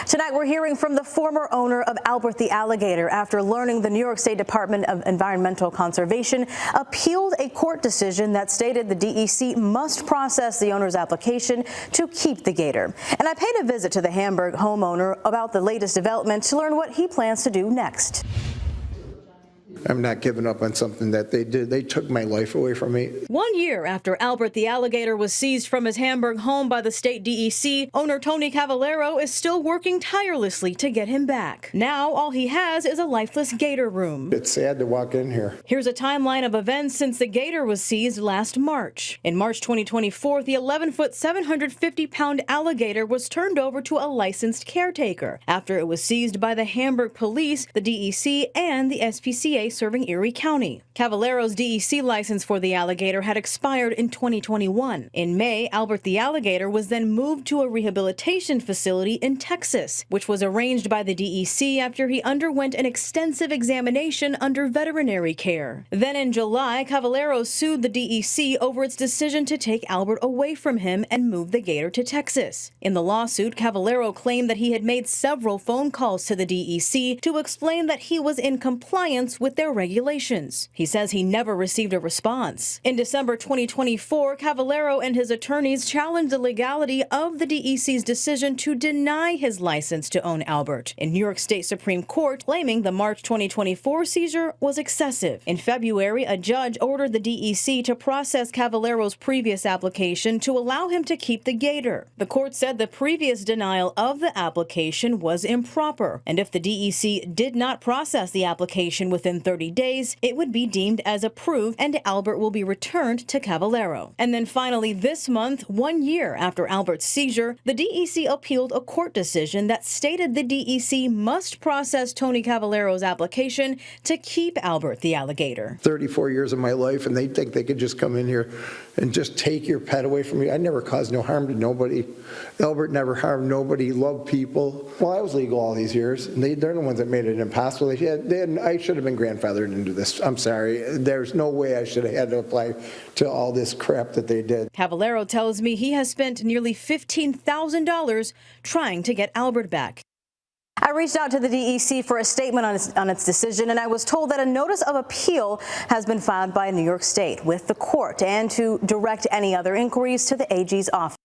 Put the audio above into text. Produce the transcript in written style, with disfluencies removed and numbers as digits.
Tonight, we're hearing from the former owner of Albert the Alligator after learning the New York State Department of Environmental Conservation appealed a court decision that stated the DEC must process the owner's application to keep the gator. And I paid a visit to the Hamburg homeowner about the latest development to learn what he plans to do next. I'm not giving up on something that they did. They took my life away from me. 1 year after Albert the Alligator was seized from his Hamburg home by the state DEC, owner Tony Cavallero is still working tirelessly to get him back. Now all he has is a lifeless gator room. It's sad to walk in here. Here's a timeline of events since the gator was seized last March. In March 2024, the 11-foot, 750-pound alligator was turned over to a licensed caretaker after it was seized by the Hamburg police, the DEC, and the SPCA serving Erie County. Cavallero's DEC license for the alligator had expired in 2021. In May, Albert the Alligator was then moved to a rehabilitation facility in Texas, which was arranged by the DEC after he underwent an extensive examination under veterinary care. Then in July, Cavallero sued the DEC over its decision to take Albert away from him and move the gator to Texas. In the lawsuit, Cavallero claimed that he had made several phone calls to the DEC to explain that he was in compliance with their regulations. He says he never received a response. In December 2024, Cavallero and his attorneys challenged the legality of the DEC's decision to deny his license to own Albert in New York State Supreme Court, claiming the March 2024 seizure was excessive. In February, a judge ordered the DEC to process Cavallero's previous application to allow him to keep the gator. The court said the previous denial of the application was improper, and if the DEC did not process the application within 30 days, it would be deemed as approved and Albert will be returned to Cavallero. And then finally this month, 1 year after Albert's seizure, the DEC appealed a court decision that stated the DEC must process Tony Cavallero's application to keep Albert the alligator. 34 years of my life, and they think they could just come in here and just take your pet away from me. I never caused no harm to nobody. Albert never harmed nobody. He loved people. Well, I was legal all these years, and they're the ones that made it impossible. I should have been grandfathered into this. I'm sorry. There's no way I should have had to apply to all this crap that they did. Cavallero tells me he has spent nearly $15,000 trying to get Albert back. I reached out to the DEC for a statement on its decision, and I was told that a notice of appeal has been filed by New York State with the court and to direct any other inquiries to the AG's office.